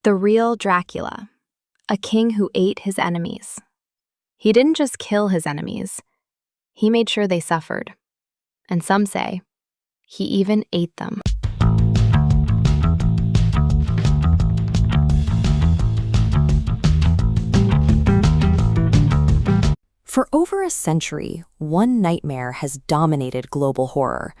The real Dracula, a king who ate his enemies. He didn't just kill his enemies, he made sure they suffered. And some say, he even ate them. For over a century, one nightmare has dominated global horror.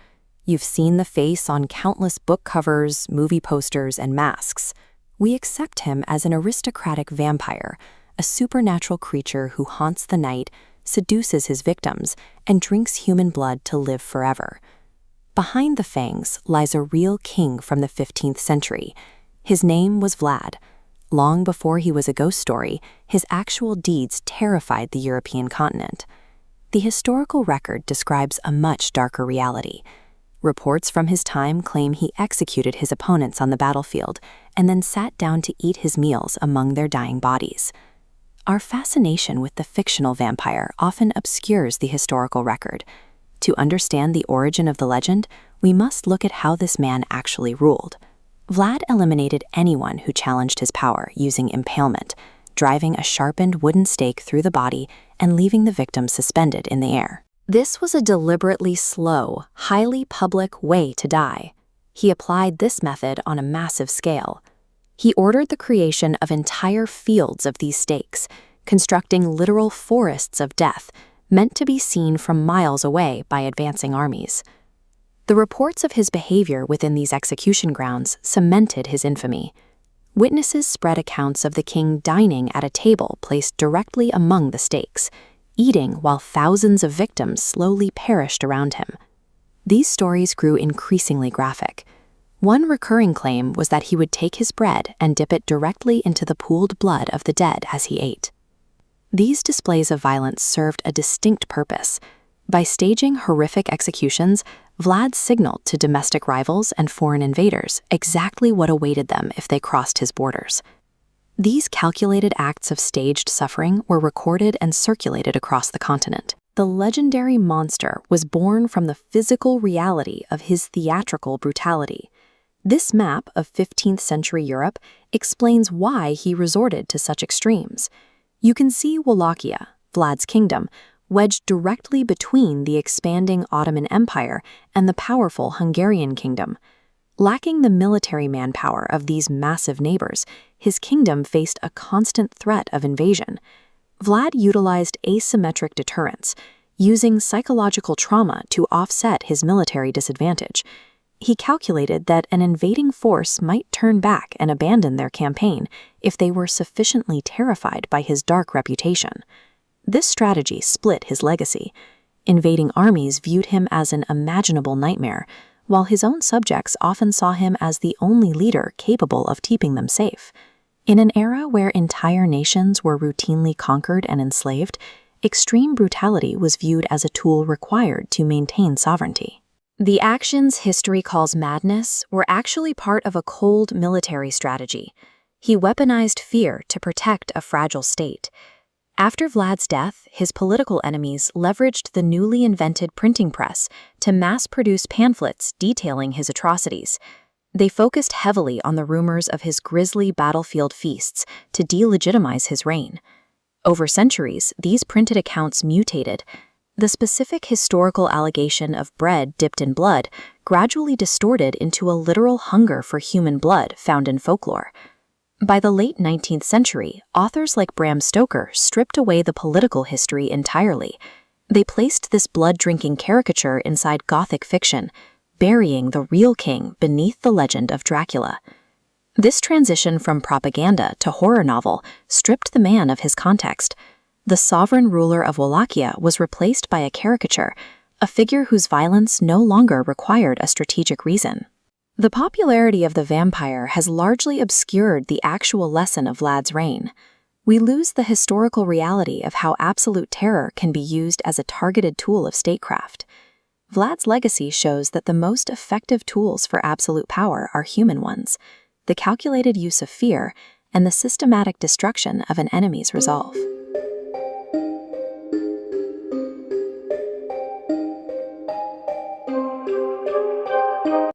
You've seen the face on countless book covers, movie posters, and masks. We accept him as an aristocratic vampire, a supernatural creature who haunts the night, seduces his victims, and drinks human blood to live forever. Behind the fangs lies a real king from the 15th century. His name was Vlad. Long before he was a ghost story, his actual deeds terrified the European continent. The historical record describes a much darker reality. Reports from his time claim he executed his opponents on the battlefield and then sat down to eat his meals among their dying bodies. Our fascination with the fictional vampire often obscures the historical record. To understand the origin of the legend, we must look at how this man actually ruled. Vlad eliminated anyone who challenged his power using impalement, driving a sharpened wooden stake through the body and leaving the victim suspended in the air. This was a deliberately slow, highly public way to die. He applied this method on a massive scale. He ordered the creation of entire fields of these stakes, constructing literal forests of death, meant to be seen from miles away by advancing armies. The reports of his behavior within these execution grounds cemented his infamy. Witnesses spread accounts of the king dining at a table placed directly among the stakes, eating while thousands of victims slowly perished around him. These stories grew increasingly graphic. One recurring claim was that he would take his bread and dip it directly into the pooled blood of the dead as he ate. These displays of violence served a distinct purpose. By staging horrific executions, Vlad signaled to domestic rivals and foreign invaders exactly what awaited them if they crossed his borders. These calculated acts of staged suffering were recorded and circulated across the continent. The legendary monster was born from the physical reality of his theatrical brutality. This map of 15th century Europe explains why he resorted to such extremes. You can see Wallachia, Vlad's kingdom, wedged directly between the expanding Ottoman Empire and the powerful Hungarian kingdom. Lacking the military manpower of these massive neighbors, his kingdom faced a constant threat of invasion. Vlad utilized asymmetric deterrence, using psychological trauma to offset his military disadvantage. He calculated that an invading force might turn back and abandon their campaign if they were sufficiently terrified by his dark reputation. This strategy split his legacy. Invading armies viewed him as an imaginable nightmare, while his own subjects often saw him as the only leader capable of keeping them safe. In an era where entire nations were routinely conquered and enslaved, extreme brutality was viewed as a tool required to maintain sovereignty. The actions history calls madness were actually part of a cold military strategy. He weaponized fear to protect a fragile state. After Vlad's death, his political enemies leveraged the newly invented printing press to mass-produce pamphlets detailing his atrocities. They focused heavily on the rumors of his grisly battlefield feasts to delegitimize his reign. Over centuries, these printed accounts mutated. The specific historical allegation of bread dipped in blood gradually distorted into a literal hunger for human blood found in folklore. By the late 19th century, authors like Bram Stoker stripped away the political history entirely. They placed this blood-drinking caricature inside Gothic fiction, burying the real king beneath the legend of Dracula. This transition from propaganda to horror novel stripped the man of his context. The sovereign ruler of Wallachia was replaced by a caricature, a figure whose violence no longer required a strategic reason. The popularity of the vampire has largely obscured the actual lesson of Vlad's reign. We lose the historical reality of how absolute terror can be used as a targeted tool of statecraft. Vlad's legacy shows that the most effective tools for absolute power are human ones, the calculated use of fear and the systematic destruction of an enemy's resolve.